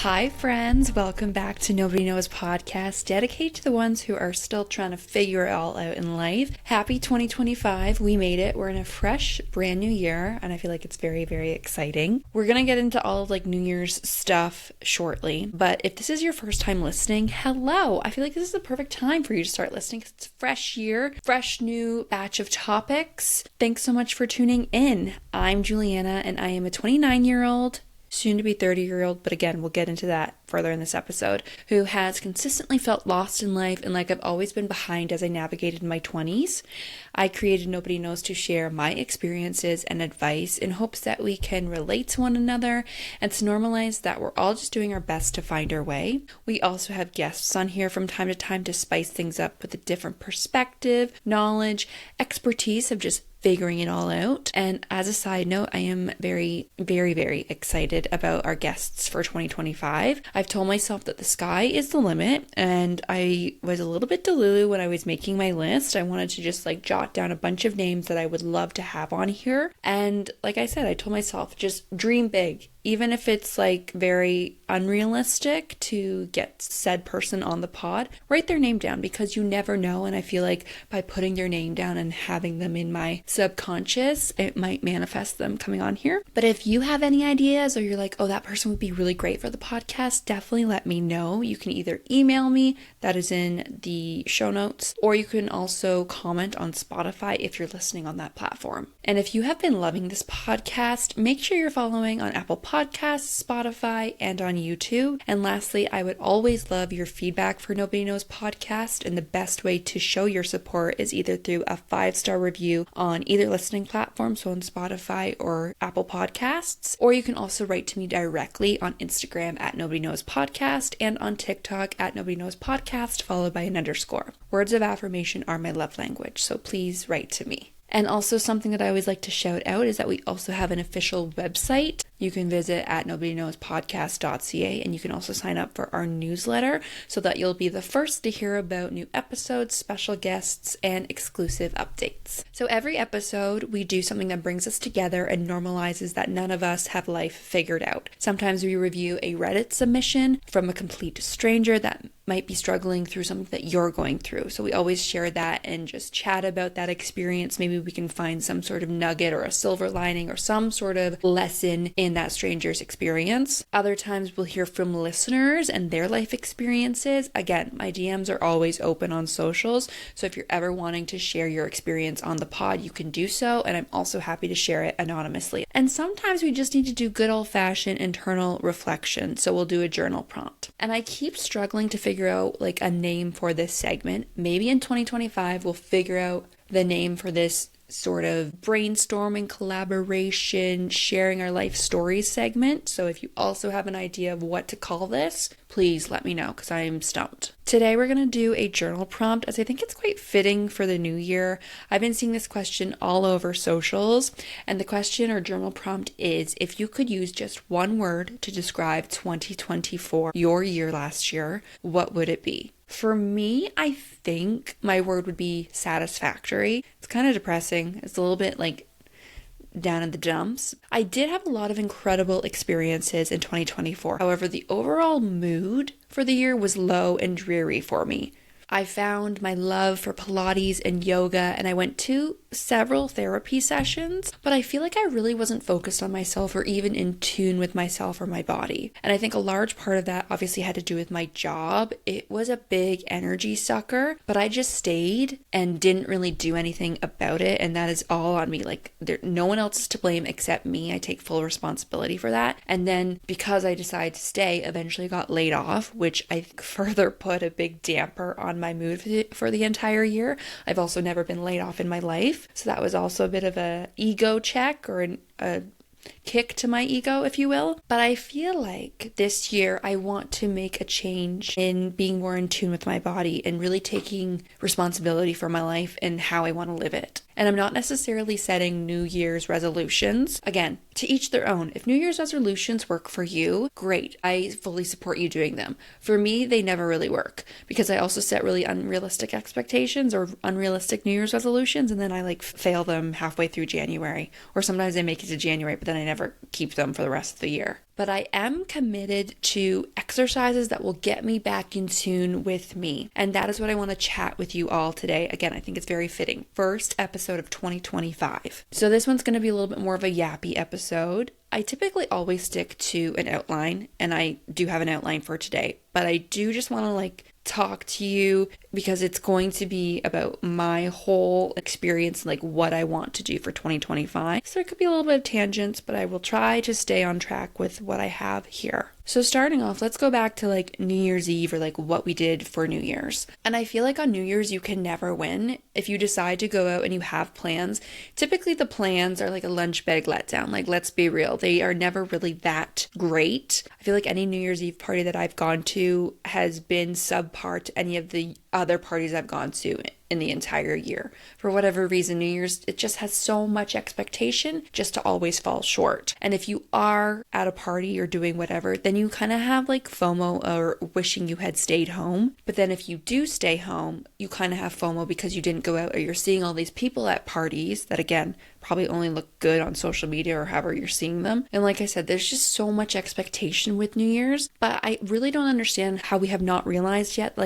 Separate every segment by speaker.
Speaker 1: Hi friends, welcome back to Nobody Knows Podcast, dedicated to the ones who are still trying to figure it all out in life. Happy 2025, we made it. We're in a fresh, brand new year, and I feel like it's very, very exciting. We're gonna get into all of New Year's stuff shortly, but if this is your first time listening, hello! I feel like this is the perfect time for you to start listening. It's a fresh year, fresh new batch of topics. Thanks so much for tuning in. I'm Juliana, and I am a 29-year-old soon to be 30-year-old, but again, we'll get into that further in this episode, who has consistently felt lost in life and like I've always been behind as I navigated my 20s. I created Nobody Knows to share my experiences and advice in hopes that we can relate to one another and to normalize that we're all just doing our best to find our way. We also have guests on here from time to time to spice things up with a different perspective, knowledge, expertise of just figuring it all out. And as a side note, I am very, very, very excited about our guests for 2025. I've told myself that the sky is the limit, and I was a little bit delulu when I was making my list. I wanted to just jot down a bunch of names that I would love to have on here. And like I said, I told myself, just dream big. Even if it's very unrealistic to get said person on the pod, write their name down because you never know. And I feel like by putting their name down and having them in my subconscious, it might manifest them coming on here. But if you have any ideas or you're like, oh, that person would be really great for the podcast, definitely let me know. You can either email me, that is in the show notes, or you can also comment on Spotify if you're listening on that platform. And if you have been loving this podcast, make sure you're following on Apple Podcasts, Spotify, and on YouTube. And lastly, I would always love your feedback for Nobody Knows Podcast, and the best way to show your support is either through a 5-star review on either listening platform, so on Spotify or Apple Podcasts, or you can also write to me directly on Instagram at Nobody Knows Podcast and on TikTok at Nobody Knows Podcast, followed by an underscore. Words of affirmation are my love language, so please write to me. And also something that I always like to shout out is that we also have an official website. You can visit at nobodyknowspodcast.ca, and you can also sign up for our newsletter so that you'll be the first to hear about new episodes, special guests, and exclusive updates. So every episode, we do something that brings us together and normalizes that none of us have life figured out. Sometimes we review a Reddit submission from a complete stranger that might be struggling through something that you're going through. So we always share that and just chat about that experience. Maybe we can find some sort of nugget or a silver lining or some sort of lesson in that stranger's experience. Other times we'll hear from listeners and their life experiences. Again, my DMs are always open on socials. So if you're ever wanting to share your experience on the pod, you can do so. And I'm also happy to share it anonymously. And sometimes we just need to do good old-fashioned internal reflection. So we'll do a journal prompt. And I keep struggling to figure out a name for this segment. Maybe in 2025 we'll figure out the name for this sort of brainstorming, collaboration, sharing our life stories segment. So if you also have an idea of what to call this, please let me know because I am stumped. Today we're going to do a journal prompt as I think it's quite fitting for the new year. I've been seeing this question all over socials, and the question or journal prompt is, if you could use just one word to describe 2024, your year last year, what would it be? For me, I think my word would be satisfactory. It's kind of depressing. It's a little bit down in the dumps. I did have a lot of incredible experiences in 2024. However, the overall mood for the year was low and dreary for me. I found my love for Pilates and yoga, and I went to several therapy sessions, but I feel like I really wasn't focused on myself or even in tune with myself or my body. And I think a large part of that obviously had to do with my job. It was a big energy sucker, but I just stayed and didn't really do anything about it, and that is all on me. No one else is to blame except me. I take full responsibility for that. And then because I decided to stay, eventually got laid off, which I think further put a big damper on my mood for the entire year. I've also never been laid off in my life, so that was also a bit of a ego check or a kick to my ego, if you will. But I feel like this year I want to make a change in being more in tune with my body and really taking responsibility for my life and how I want to live it. And I'm not necessarily setting New Year's resolutions. Again, to each their own. If New Year's resolutions work for you, great. I fully support you doing them. For me, they never really work because I also set really unrealistic expectations or unrealistic New Year's resolutions, and then I fail them halfway through January. Or sometimes I make it to January, but then I never keep them for the rest of the year. but I am committed to exercises that will get me back in tune with me. And that is what I want to chat with you all today. Again, I think it's very fitting. First episode of 2025. So this one's going to be a little bit more of a yappy episode. I typically always stick to an outline, and I do have an outline for today, but I do just want to talk to you because it's going to be about my whole experience, what I want to do for 2025. So it could be a little bit of tangents, but I will try to stay on track with what I have here. So starting off, let's go back to New Year's Eve, or what we did for New Year's. And I feel like on New Year's, you can never win. If you decide to go out and you have plans, typically the plans are a lunch bag letdown. Let's be real, they are never really that great. I feel like any New Year's Eve party that I've gone to has been subpar to any of the other parties I've gone to in the entire year. For whatever reason, New Year's, it just has so much expectation just to always fall short. And if you are at a party or doing whatever, then you kind of have FOMO or wishing you had stayed home. But then if you do stay home, you kind of have FOMO because you didn't go out, or you're seeing all these people at parties that, again, probably only look good on social media or however you're seeing them. And like I said, there's just so much expectation with New Year's, but I really don't understand how we have not realized yet,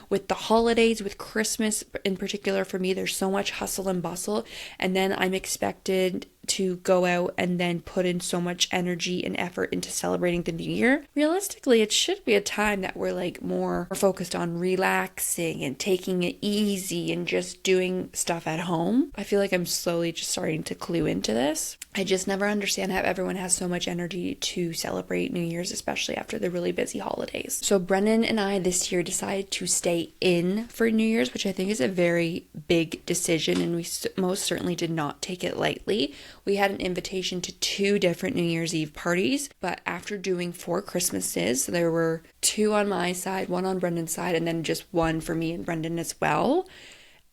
Speaker 1: with the holidays, with Christmas in particular, for me, there's so much hustle and bustle, and then I'm expected to go out and then put in so much energy and effort into celebrating the new year. Realistically, it should be a time that we're more focused on relaxing and taking it easy and just doing stuff at home. I feel like I'm slowly just starting to clue into this. I just never understand how everyone has so much energy to celebrate New Year's, especially after the really busy holidays. So Brendan and I this year decided to stay in for New Year's, which I think is a very big decision, and we most certainly did not take it lightly. We had an invitation to 2 different New Year's Eve parties, but after doing 4 Christmases, there were 2 on my side, 1 on Brendan's side, and then just 1 for me and Brendan as well.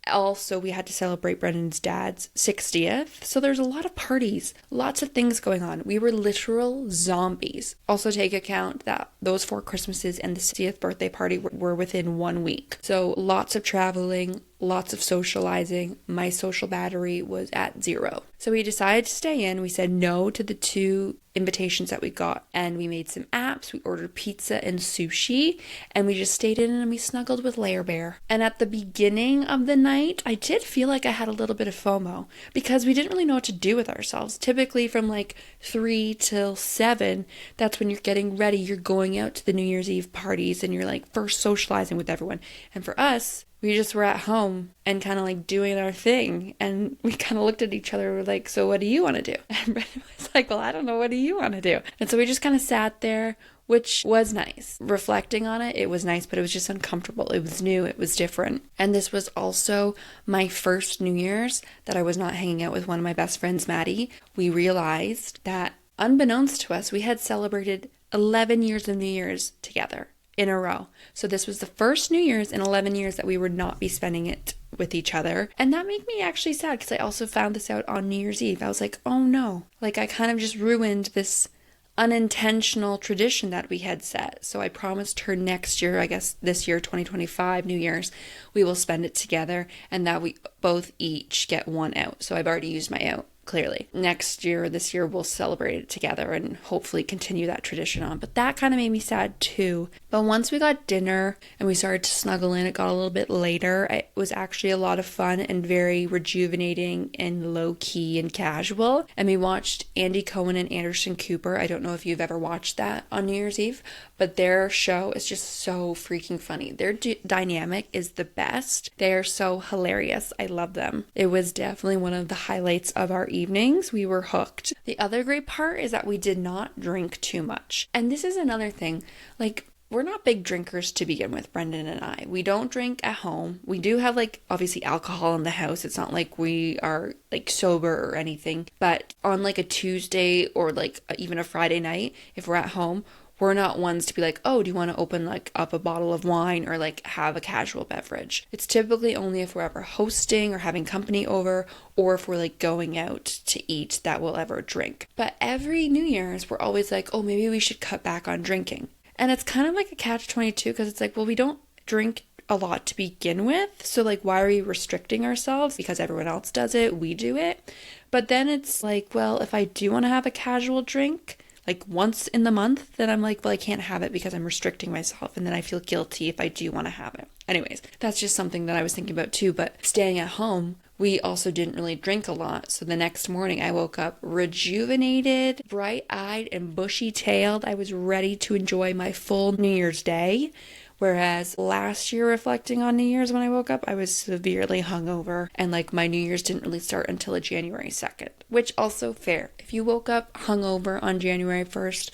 Speaker 1: Also, we had to celebrate Brendan's dad's 60th. So there's a lot of parties, lots of things going on. We were literal zombies. Also take account that those 4 Christmases and the 60th birthday party were within 1 week. So lots of traveling, lots of socializing. My social battery was at 0. So we decided to stay in. We said no to the 2 invitations that we got, and we made some apps. We ordered pizza and sushi, and we just stayed in and we snuggled with Lair Bear. And at the beginning of the night, I did feel like I had a little bit of FOMO because we didn't really know what to do with ourselves. Typically from 3 till 7, that's when you're getting ready. You're going out to the New Year's Eve parties and you're first socializing with everyone. And for us, we just were at home and kind of doing our thing. And we kind of looked at each other. We're so what do you want to do? And Brendan was well, I don't know. What do you want to do? And so we just kind of sat there, which was nice. Reflecting on it, it was nice, but it was just uncomfortable. It was new. It was different. And this was also my first New Year's that I was not hanging out with one of my best friends, Maddie. We realized that unbeknownst to us, we had celebrated 11 years of New Year's together in a row. So this was the first New Year's in 11 years that we would not be spending it with each other. And that made me actually sad because I also found this out on New Year's Eve. I was oh no, I kind of just ruined this unintentional tradition that we had set. So I promised her next year, I guess this year, 2025, New Year's, we will spend it together and that we both each get 1 out. So I've already used my out. Clearly. Next year, this year, we'll celebrate it together and hopefully continue that tradition on. But that kind of made me sad too. But once we got dinner and we started to snuggle in, it got a little bit later. It was actually a lot of fun and very rejuvenating and low-key and casual. And we watched Andy Cohen and Anderson Cooper. I don't know if you've ever watched that on New Year's Eve, but their show is just so freaking funny. Their dynamic is the best. They are so hilarious. I love them. It was definitely one of the highlights of our evenings. We were hooked. The other great part is that we did not drink too much. And this is another thing. We're not big drinkers to begin with, Brendan and I. We don't drink at home. We do have obviously alcohol in the house. It's not like we are sober or anything. But on a Tuesday or even a Friday night, if we're at home, we're not ones to be oh, do you want to open up a bottle of wine or have a casual beverage? It's typically only if we're ever hosting or having company over, or if we're going out to eat that we'll ever drink. But every New Year's, we're always oh, maybe we should cut back on drinking. And it's kind of a catch-22 because it's well, we don't drink a lot to begin with. So why are we restricting ourselves? Because everyone else does it, we do it. But then it's well, if I do want to have a casual drink, like once in the month that I'm like, well, I can't have it because I'm restricting myself. And then I feel guilty if I do want to have it. Anyways, that's just something that I was thinking about too. But staying at home, we also didn't really drink a lot. So the next morning I woke up rejuvenated, bright-eyed, and bushy-tailed. I was ready to enjoy my full New Year's Day. Whereas last year, reflecting on New Year's when I woke up, I was severely hungover, and like my New Year's didn't really start until January 2nd, which also fair. If you woke up hungover on January 1st,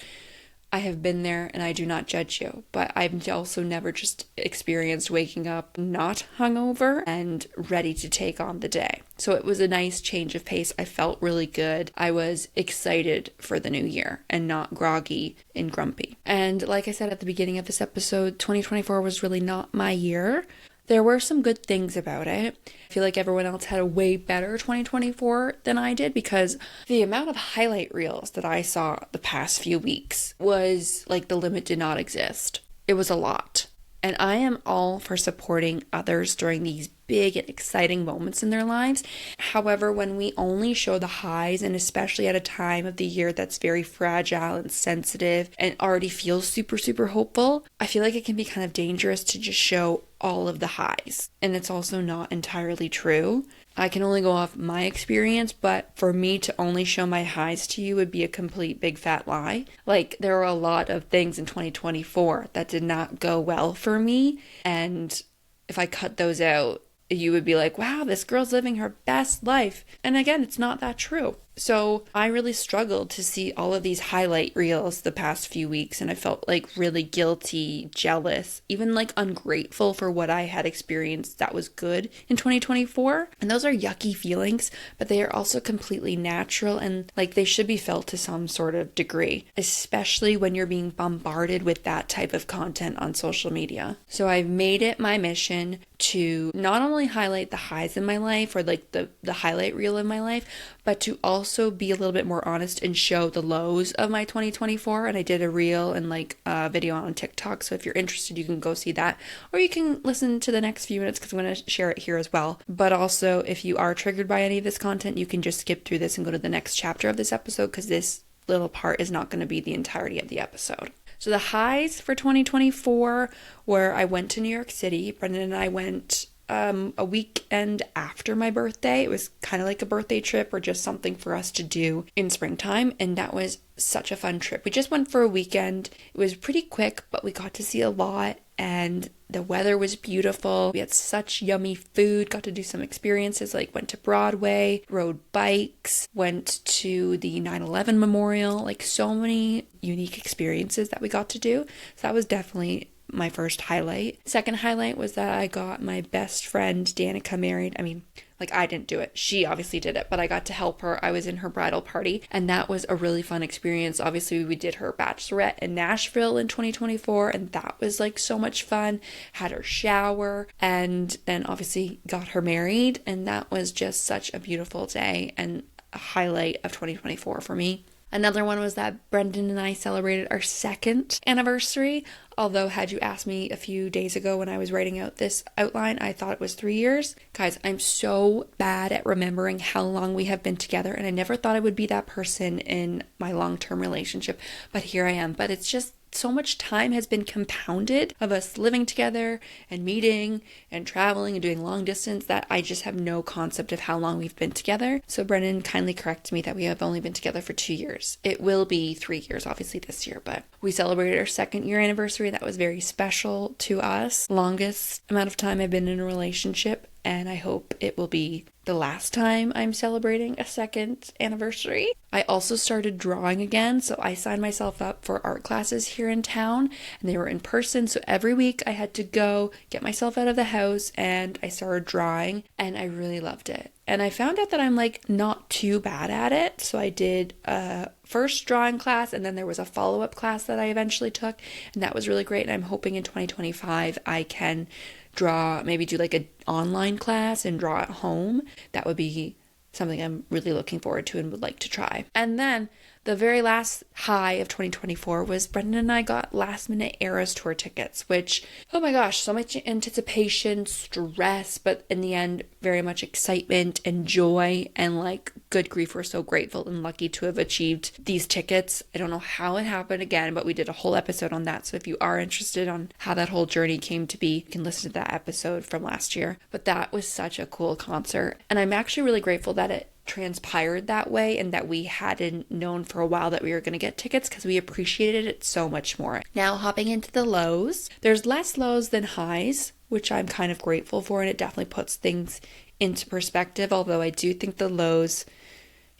Speaker 1: I have been there and I do not judge you, but I've also never just experienced waking up not hungover and ready to take on the day. So it was a nice change of pace. I felt really good. I was excited for the new year and not groggy and grumpy. And like I said at the beginning of this episode, 2024 was really not my year. There were some good things about it. I feel like everyone else had a way better 2024 than I did because the amount of highlight reels that I saw the past few weeks was like the limit did not exist. It was a lot. And I am all for supporting others during these big and exciting moments in their lives. However, when we only show the highs, and especially at a time of the year that's very fragile and sensitive and already feels super, super hopeful, I feel like it can be kind of dangerous to just show all of the highs. And it's also not entirely true. I can only go off my experience, but for me to only show my highs to you would be a complete big fat lie. Like, there are a lot of things in 2024 that did not go well for me, and if I cut those out, you would be like, wow, this girl's living her best life. And again, it's not that true. So I really struggled to see all of these highlight reels the past few weeks, and I felt like really guilty, jealous, even like ungrateful for what I had experienced that was good in 2024. And those are yucky feelings, but they are also completely natural and like they should be felt to some sort of degree, especially when you're being bombarded with that type of content on social media. So I've made it my mission to not only highlight the highs in my life or like the highlight reel in my life, but to also be a little bit more honest and show the lows of my 2024. And I did a reel and like a video on TikTok. So if you're interested, you can go see that, or you can listen to the next few minutes because I'm going to share it here as well. But also, if you are triggered by any of this content, you can just skip through this and go to the next chapter of this episode because this little part is not going to be the entirety of the episode. So the highs for 2024 were I went to New York City. Brendan and I went a weekend after my birthday. It was kind of like a birthday trip or just something for us to do in springtime. And that was such a fun trip. We just went for a weekend. It was pretty quick, but we got to see a lot and the weather was beautiful. We had such yummy food, got to do some experiences like went to Broadway, rode bikes, went to the 9/11 memorial, like so many unique experiences that we got to do. So that was definitely my first highlight. Second highlight was that I got my best friend Danica married. I mean, like I didn't do it. She obviously did it, but I got to help her. I was in her bridal party and that was a really fun experience. Obviously, we did her bachelorette in Nashville in 2024 and that was like so much fun. Had her shower and then obviously got her married and that was just such a beautiful day and a highlight of 2024 for me. Another one was that Brendan and I celebrated our second anniversary. Although had you asked me a few days ago when I was writing out this outline, I thought it was 3 years. Guys, I'm so bad at remembering how long we have been together and I never thought I would be that person in my long-term relationship, but here I am. But it's just so much time has been compounded of us living together and meeting and traveling and doing long distance that I just have no concept of how long we've been together. So Brennan kindly corrected me that we have only been together for 2 years. It will be 3 years obviously this year, but we celebrated our second year anniversary. That was very special to us. Longest amount of time I've been in a relationship, and I hope it will be the last time I'm celebrating a second anniversary. I also started drawing again, so I signed myself up for art classes here in town, and they were in person, so every week I had to go get myself out of the house, and I started drawing, and I really loved it. And I found out that I'm like not too bad at it, so I did a first drawing class, and then there was a follow-up class that I eventually took, and that was really great, and I'm hoping in 2025 I can draw, maybe do like an online class and draw at home. That would be something I'm really looking forward to and would like to try. And then The very last high of 2024 was Brendan and I got last minute Eras Tour tickets, which, oh my gosh, so much anticipation, stress, but in the end, very much excitement and joy, and like, good grief, we're so grateful and lucky to have achieved these tickets. I don't know how it happened again, but we did a whole episode on that. So if you are interested on how that whole journey came to be, you can listen to that episode from last year. But that was such a cool concert. And I'm actually really grateful that it transpired that way and that we hadn't known for a while that we were going to get tickets, because we appreciated it so much more. Now, hopping into the lows, there's less lows than highs, which I'm kind of grateful for, and it definitely puts things into perspective, although I do think the lows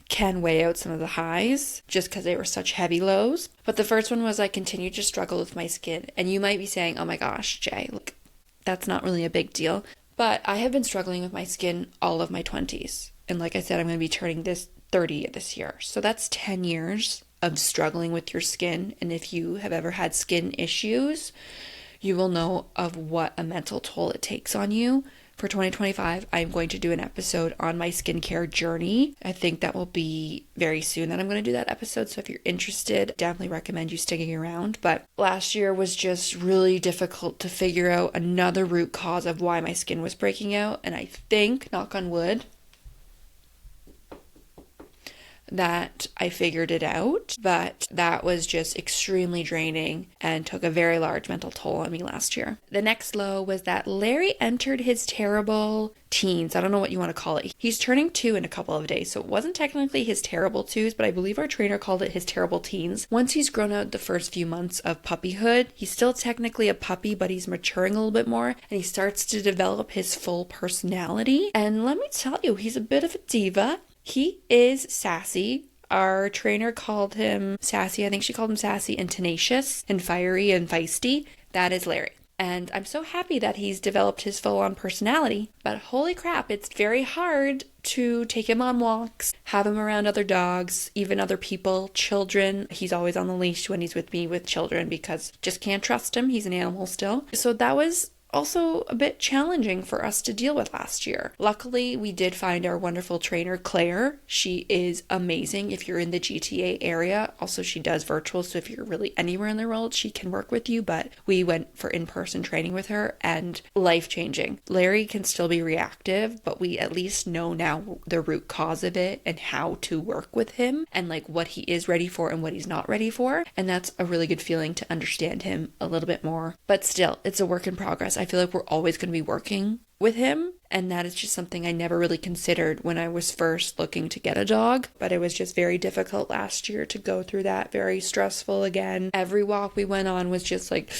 Speaker 1: can weigh out some of the highs just because they were such heavy lows. But the first one was I continued to struggle with my skin, and you might be saying, oh my gosh, Jay, look, that's not really a big deal. But I have been struggling with my skin all of my 20s. And like I said, I'm going to be turning 30 this year. So that's 10 years of struggling with your skin. And if you have ever had skin issues, you will know of what a mental toll it takes on you. For 2025, I'm going to do an episode on my skincare journey. I think that will be very soon that I'm going to do that episode. So if you're interested, definitely recommend you sticking around. But last year was just really difficult to figure out another root cause of why my skin was breaking out. And I think, knock on wood, that I figured it out, but that was just extremely draining and took a very large mental toll on me last year. The next low was that Larry entered his terrible teens. I don't know what you want to call it. He's turning 2 in a couple of days, so it wasn't technically his terrible 2s, but I believe our trainer called it his terrible teens. Once he's grown out the first few months of puppyhood, he's still technically a puppy, but he's maturing a little bit more, and he starts to develop his full personality. And let me tell you, he's a bit of a diva. He is sassy. Our trainer called him sassy. I think she called him sassy and tenacious and fiery and feisty. That is Larry. And I'm so happy that he's developed his full-on personality. But holy crap, it's very hard to take him on walks, have him around other dogs, even other people, children. He's always on the leash when he's with me with children because just can't trust him. He's an animal still. So that was also a bit challenging for us to deal with last year. Luckily, we did find our wonderful trainer, Claire. She is amazing if you're in the GTA area. Also, she does virtual, so if you're really anywhere in the world, she can work with you, but we went for in-person training with her and life-changing. Larry can still be reactive, but we at least know now the root cause of it and how to work with him and like what he is ready for and what he's not ready for. And that's a really good feeling to understand him a little bit more. But still, it's a work in progress. I feel like we're always going to be working with him, and that is just something I never really considered when I was first looking to get a dog, but it was just very difficult last year to go through that, very stressful again. Every walk we went on was just like,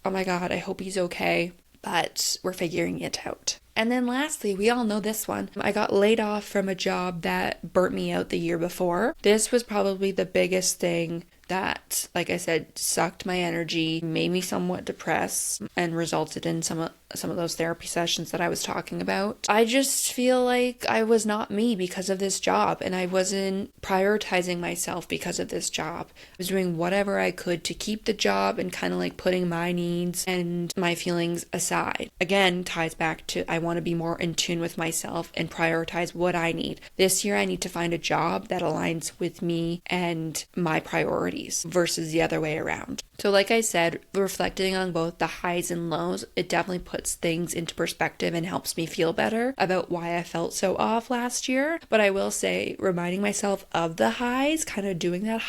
Speaker 1: oh my God, I hope he's okay, but we're figuring it out. And then lastly, we all know this one. I got laid off from a job that burnt me out the year before. This was probably the biggest thing that, like I said, sucked my energy, made me somewhat depressed, and resulted in some of those therapy sessions that I was talking about. I just feel like I was not me because of this job, and I wasn't prioritizing myself because of this job. I was doing whatever I could to keep the job and kind of like putting my needs and my feelings aside. Again, ties back to I want to be more in tune with myself and prioritize what I need. This year, I need to find a job that aligns with me and my priorities versus the other way around. So like I said, reflecting on both the highs and lows, it definitely puts things into perspective and helps me feel better about why I felt so off last year. But I will say, reminding myself of the highs, kind of doing that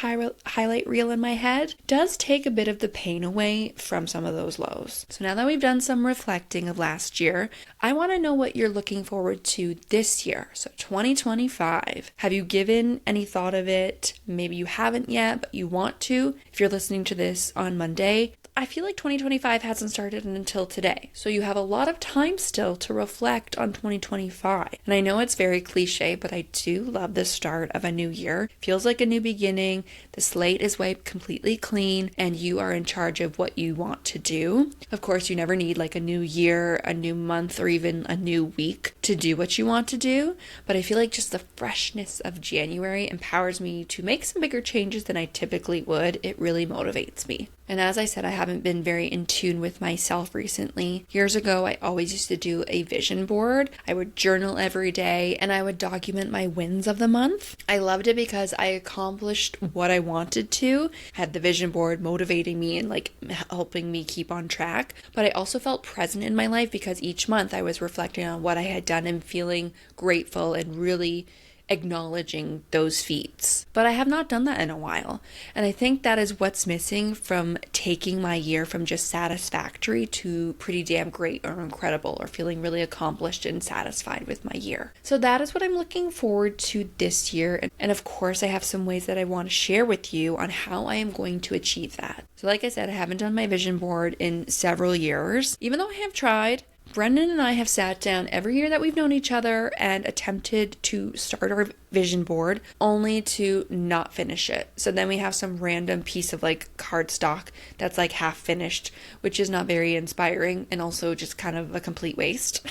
Speaker 1: highlight reel in my head, does take a bit of the pain away from some of those lows. So now that we've done some reflecting of last year, I want to know what you're looking forward to this year. So 2025. Have you given any thought of it? Maybe you haven't yet, but you want to. If you're listening to this on Monday, I feel like 2025 hasn't started until today. So you have a lot of time still to reflect on 2025. And I know it's very cliche, but I do love the start of a new year. Feels like a new beginning. The slate is wiped completely clean and you are in charge of what you want to do. Of course, you never need like a new year, a new month, or even a new week to do what you want to do. But I feel like just the freshness of January empowers me to make some bigger changes than I typically would. It really motivates me. And as I said, I haven't been very in tune with myself recently. Years ago, I always used to do a vision board. I would journal every day and I would document my wins of the month. I loved it because I accomplished what I wanted to, had the vision board motivating me and like helping me keep on track. But I also felt present in my life because each month I was reflecting on what I had done and feeling grateful and really acknowledging those feats. But I have not done that in a while. And I think that is what's missing from taking my year from just satisfactory to pretty damn great or incredible, or feeling really accomplished and satisfied with my year. So that is what I'm looking forward to this year. And of course, I have some ways that I want to share with you on how I am going to achieve that. So like I said, I haven't done my vision board in several years, even though I have tried. Brendan and I have sat down every year that we've known each other and attempted to start our vision board, only to not finish it. So then we have some random piece of like cardstock that's like half finished, which is not very inspiring and also just kind of a complete waste.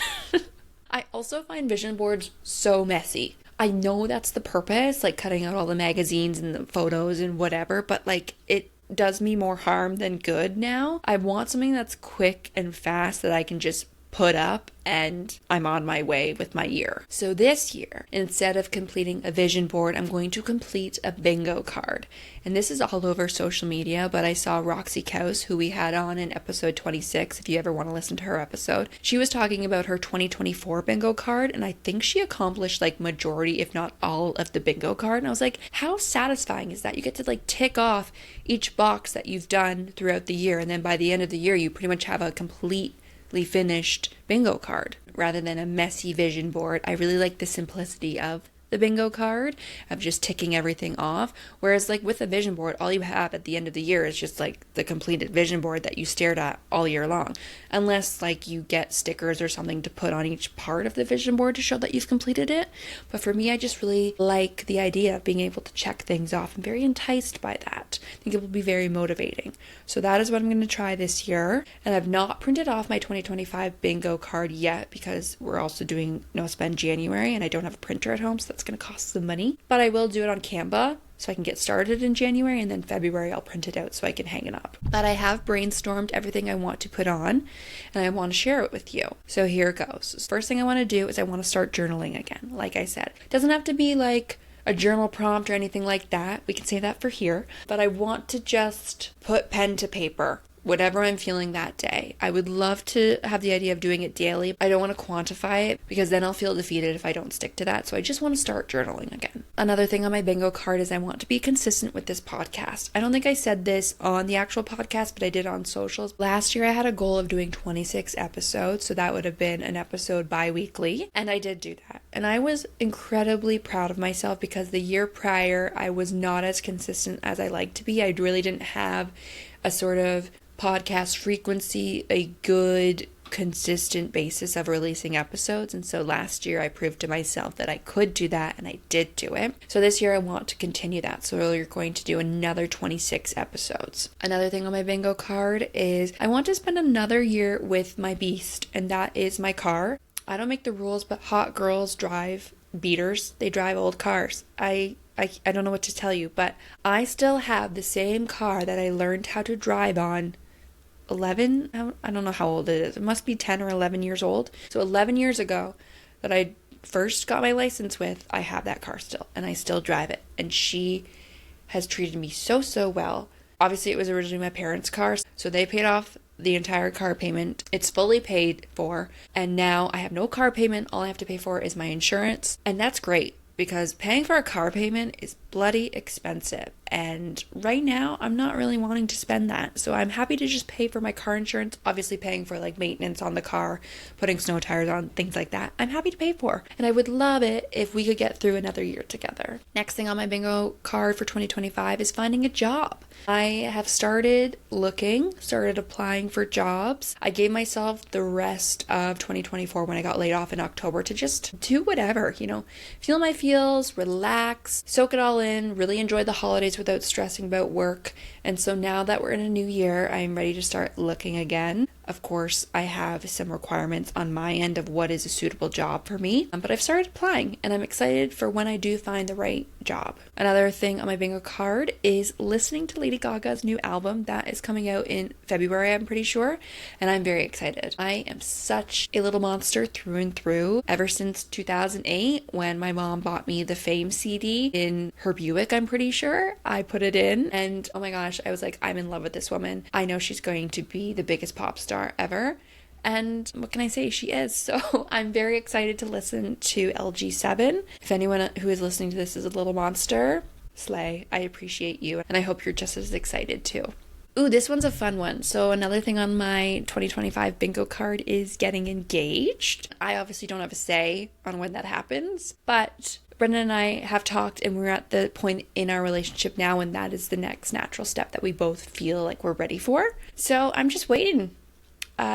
Speaker 1: I also find vision boards so messy. I know that's the purpose, like cutting out all the magazines and the photos and whatever, but like it does me more harm than good now. I want something that's quick and fast that I can just put up and I'm on my way with my year. So this year, instead of completing a vision board, I'm going to complete a bingo card. And this is all over social media, but I saw Roxy Kaus, who we had on in episode 26, if you ever want to listen to her episode. She was talking about her 2024 bingo card, and I think she accomplished like majority, if not all, of the bingo card. And I was like, how satisfying is that? You get to like tick off each box that you've done throughout the year, and then by the end of the year, you pretty much have a completely finished bingo card rather than a messy vision board. I really like the simplicity of the bingo card, of just ticking everything off, whereas like with a vision board, all you have at the end of the year is just like the completed vision board that you stared at all year long, unless like you get stickers or something to put on each part of the vision board to show that you've completed it. But for me, I just really like the idea of being able to check things off. I'm very enticed by that. I think it will be very motivating. So that is what I'm going to try this year. And I've not printed off my 2025 bingo card yet because we're also doing No Spend January and I don't have a printer at home, so that's going to cost some money. But I will do it on Canva so I can get started in January, and then February I'll print it out so I can hang it up. But I have brainstormed everything I want to put on and I want to share it with you. So here it goes. First thing I want to do is I want to start journaling again. Like I said, it doesn't have to be like a journal prompt or anything like that. We can save that for here. But I want to just put pen to paper, whatever I'm feeling that day. I would love to have the idea of doing it daily. I don't want to quantify it because then I'll feel defeated if I don't stick to that. So I just want to start journaling again. Another thing on my bingo card is I want to be consistent with this podcast. I don't think I said this on the actual podcast, but I did on socials. Last year I had a goal of doing 26 episodes. So that would have been an episode bi-weekly. And I did do that. And I was incredibly proud of myself because the year prior I was not as consistent as I like to be. I really didn't have a sort of podcast frequency, a good consistent basis of releasing episodes. And so last year I proved to myself that I could do that, and I did do it. So this year I want to continue that. So we're going to do another 26 episodes. Another thing on my bingo card is I want to spend another year with my beast, and that is my car. I don't make the rules, but hot girls drive beaters. They drive old cars. I don't know what to tell you, but I still have the same car that I learned how to drive on 11, I don't know how old it is. It must be 10 or 11 years old. So 11 years ago that I first got my license with, I have that car still, and I still drive it. And she has treated me so well. Obviously, it was originally my parents' car, so they paid off the entire car payment. It's fully paid for, and now I have no car payment. All I have to pay for is my insurance, and that's great because paying for a car payment is bloody expensive. And right now, I'm not really wanting to spend that. So I'm happy to just pay for my car insurance, obviously paying for like maintenance on the car, putting snow tires on, things like that. I'm happy to pay for. And I would love it if we could get through another year together. Next thing on my bingo card for 2025 is finding a job. I have started applying for jobs. I gave myself the rest of 2024 when I got laid off in October to just do whatever, feel my feels, relax, soak it all in, really enjoy the holidays without stressing about work. And so now that we're in a new year, I'm ready to start looking again. Of course, I have some requirements on my end of what is a suitable job for me, but I've started applying and I'm excited for when I do find the right job. Another thing on my bingo card is listening to Lady Gaga's new album that is coming out in February, I'm pretty sure, and I'm very excited. I am such a little monster through and through. Ever since 2008, when my mom bought me the Fame CD in her Buick, I'm pretty sure, I put it in, and oh my gosh, I was like, I'm in love with this woman. I know she's going to be the biggest pop star ever. And what can I say? She is. So I'm very excited to listen to LG7. If anyone who is listening to this is a little monster, slay. I appreciate you. And I hope you're just as excited too. Ooh, this one's a fun one. So another thing on my 2025 bingo card is getting engaged. I obviously don't have a say on when that happens, but Brendan and I have talked, and we're at the point in our relationship now when that is the next natural step that we both feel like we're ready for. So I'm just waiting.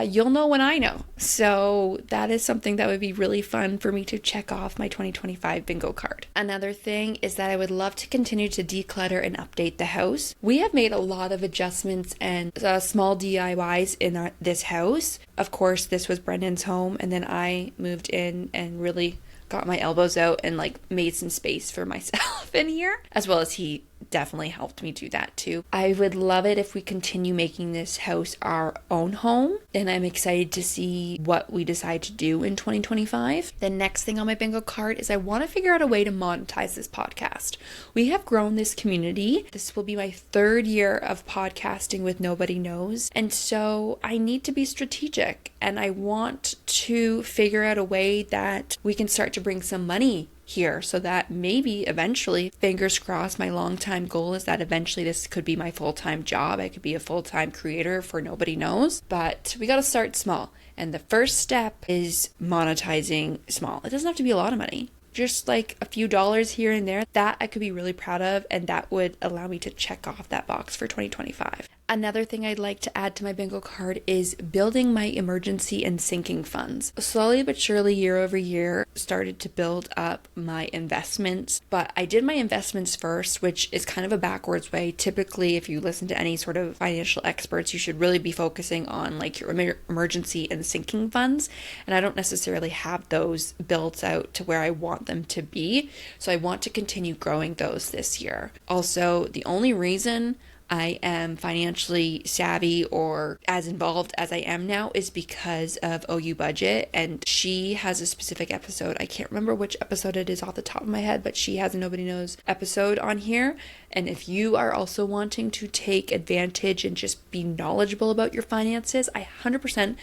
Speaker 1: You'll know when I know. So that is something that would be really fun for me to check off my 2025 bingo card. Another thing is that I would love to continue to declutter and update the house. We have made a lot of adjustments and small DIYs in this house. Of course, this was Brendan's home, and then I moved in and really got my elbows out and like made some space for myself in here, as well as he definitely helped me do that too. I would love it if we continue making this house our own home, and I'm excited to see what we decide to do in 2025. The next thing on my bingo card is I want to figure out a way to monetize this podcast. We have grown this community. This will be my 3rd year of podcasting with Nobody Knows, and so I need to be strategic, and I want to figure out a way that we can start to bring some money here, so that maybe eventually, fingers crossed, my long-time goal is that eventually this could be my full-time job. I could be a full-time creator for Nobody Knows, but we got to start small. And the first step is monetizing small. It doesn't have to be a lot of money. Just like a few dollars here and there, that I could be really proud of, and that would allow me to check off that box for 2025. Another thing I'd like to add to my bingo card is building my emergency and sinking funds. Slowly but surely, year over year, started to build up my investments, but I did my investments first, which is kind of a backwards way. Typically, if you listen to any sort of financial experts, you should really be focusing on like your emergency and sinking funds, and I don't necessarily have those built out to where I want them to be, so I want to continue growing those this year. Also, the only reason I am financially savvy or as involved as I am now is because of OU Budget, and she has a specific episode. I can't remember which episode it is off the top of my head, but she has a Nobody Knows episode on here. And if you are also wanting to take advantage and just be knowledgeable about your finances, I 100%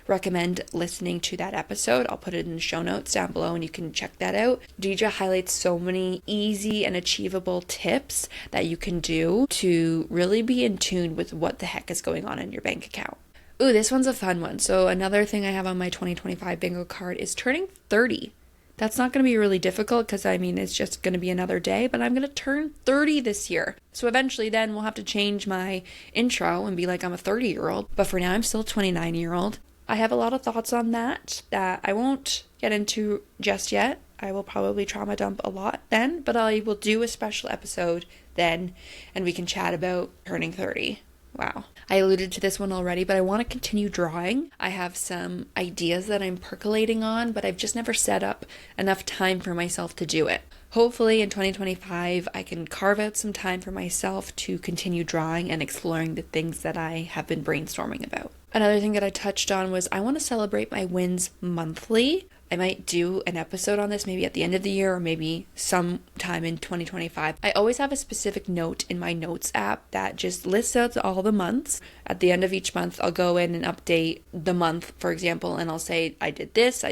Speaker 1: recommend listening to that episode. I'll put it in the show notes down below and you can check that out. Deidre highlights so many easy and achievable tips that you can do to really be in tune with what the heck is going on in your bank account. Ooh, this one's a fun one. So another thing I have on my 2025 bingo card is turning 30. That's not going to be really difficult because it's just going to be another day, but I'm going to turn 30 this year. So eventually then we'll have to change my intro and be like I'm a 30-year-old, but for now I'm still a 29-year-old. I have a lot of thoughts on that I won't get into just yet. I will probably trauma dump a lot then, but I will do a special episode then, and we can chat about turning 30. Wow. I alluded to this one already, but I want to continue drawing. I have some ideas that I'm percolating on, but I've just never set up enough time for myself to do it. Hopefully in 2025, I can carve out some time for myself to continue drawing and exploring the things that I have been brainstorming about. Another thing that I touched on was I want to celebrate my wins monthly. I might do an episode on this maybe at the end of the year or maybe sometime in 2025. I always have a specific note in my notes app that just lists out all the months. At the end of each month, I'll go in and update the month, for example, and I'll say I did this,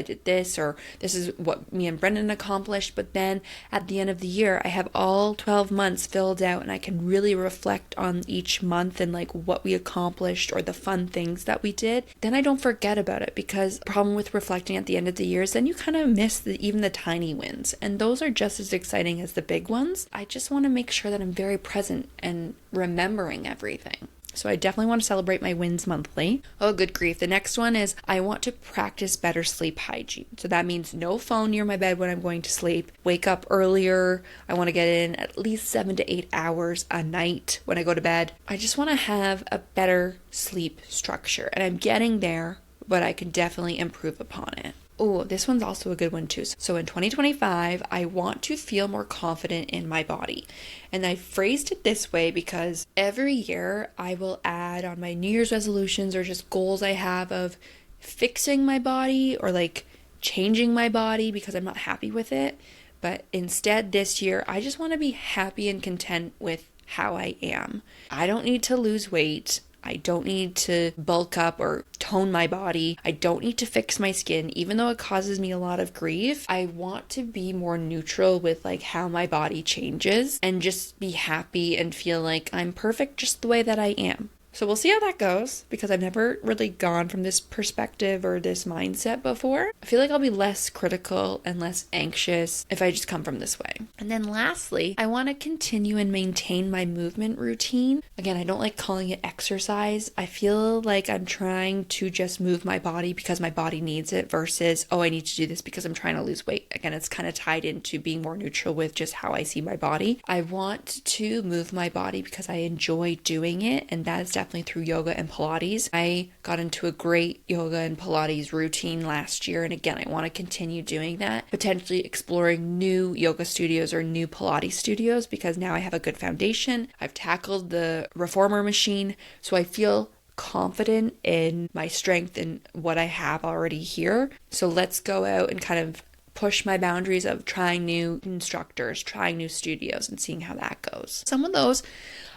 Speaker 1: or this is what me and Brendan accomplished. But then at the end of the year, I have all 12 months filled out and I can really reflect on each month and like what we accomplished or the fun things that we did. Then I don't forget about it, because the problem with reflecting at the end of the year is then you kind of miss even the tiny wins, and those are just as exciting as the big ones. I just want to make sure that I'm very present and remembering everything. So I definitely want to celebrate my wins monthly. Oh, good grief. The next one is I want to practice better sleep hygiene. So that means no phone near my bed when I'm going to sleep. Wake up earlier. I want to get in at least 7 to 8 hours a night when I go to bed. I just want to have a better sleep structure, and I'm getting there, but I can definitely improve upon it. Oh, this one's also a good one too. So in 2025, I want to feel more confident in my body. And I phrased it this way because every year I will add on my New Year's resolutions or just goals I have of fixing my body or like changing my body because I'm not happy with it. But instead this year, I just want to be happy and content with how I am. I don't need to lose weight. I don't need to bulk up or tone my body. I don't need to fix my skin, even though it causes me a lot of grief. I want to be more neutral with like how my body changes and just be happy and feel like I'm perfect just the way that I am. So we'll see how that goes because I've never really gone from this perspective or this mindset before. I feel like I'll be less critical and less anxious if I just come from this way. And then lastly, I want to continue and maintain my movement routine. Again, I don't like calling it exercise. I feel like I'm trying to just move my body because my body needs it versus, oh, I need to do this because I'm trying to lose weight. Again, it's kind of tied into being more neutral with just how I see my body. I want to move my body because I enjoy doing it, and that is definitely through yoga and Pilates. I got into a great yoga and Pilates routine last year, and again, I want to continue doing that, potentially exploring new yoga studios or new Pilates studios because now I have a good foundation. I've tackled the reformer machine, so I feel confident in my strength and what I have already here. So let's go out and kind of push my boundaries of trying new instructors, trying new studios, and seeing how that goes. Some of those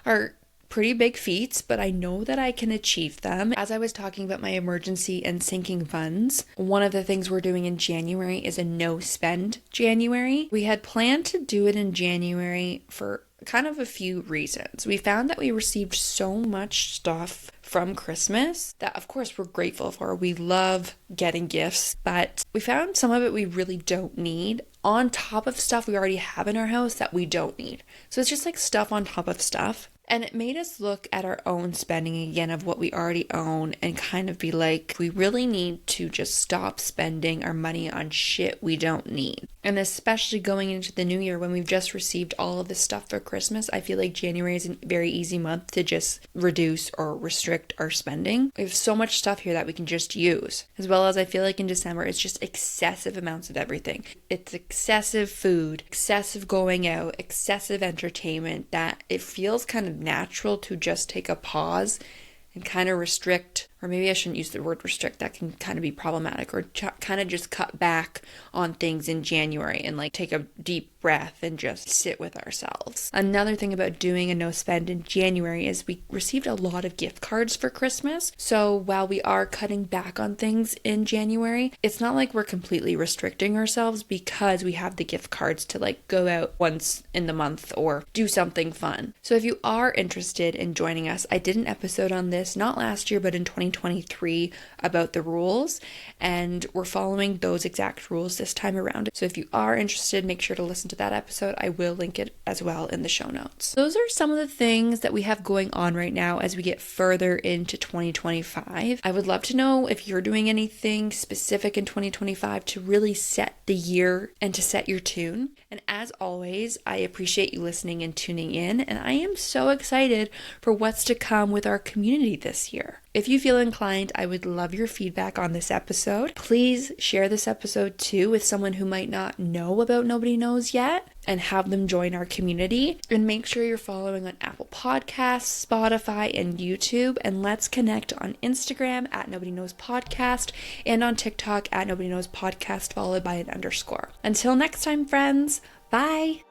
Speaker 1: are pretty big feats, but I know that I can achieve them. As I was talking about my emergency and sinking funds, one of the things we're doing in January is a no spend January. We had planned to do it in January for kind of a few reasons. We found that we received so much stuff from Christmas that of course we're grateful for. We love getting gifts, but we found some of it we really don't need on top of stuff we already have in our house that we don't need. So it's just like stuff on top of stuff. And it made us look at our own spending again of what we already own and kind of be like, we really need to just stop spending our money on shit we don't need. And especially going into the new year when we've just received all of this stuff for Christmas, I feel like January is a very easy month to just reduce or restrict our spending. We have so much stuff here that we can just use. As well as I feel like in December, it's just excessive amounts of everything. It's excessive food, excessive going out, excessive entertainment that it feels kind of natural to just take a pause and kind of restrict, or maybe I shouldn't use the word restrict, that can kind of be problematic, or kind of just cut back on things in January and like take a deep breath and just sit with ourselves. Another thing about doing a no spend in January is we received a lot of gift cards for Christmas. So while we are cutting back on things in January, it's not like we're completely restricting ourselves because we have the gift cards to like go out once in the month or do something fun. So if you are interested in joining us, I did an episode on this, not last year, but in 2023 about the rules, and we're following those exact rules this time around. So if you are interested, make sure to listen to that episode. I will link it as well in the show notes. Those are some of the things that we have going on right now as we get further into 2025. I would love to know if you're doing anything specific in 2025 to really set the year and to set your tune. And as always, I appreciate you listening and tuning in, and I am so excited for what's to come with our community this year. If you feel inclined, I would love your feedback on this episode. Please share this episode too with someone who might not know about Nobody Knows yet and have them join our community. And make sure you're following on Apple Podcasts, Spotify, and YouTube. And let's connect on Instagram at Nobody Knows Podcast and on TikTok at Nobody Knows Podcast followed by an underscore. Until next time, friends, bye!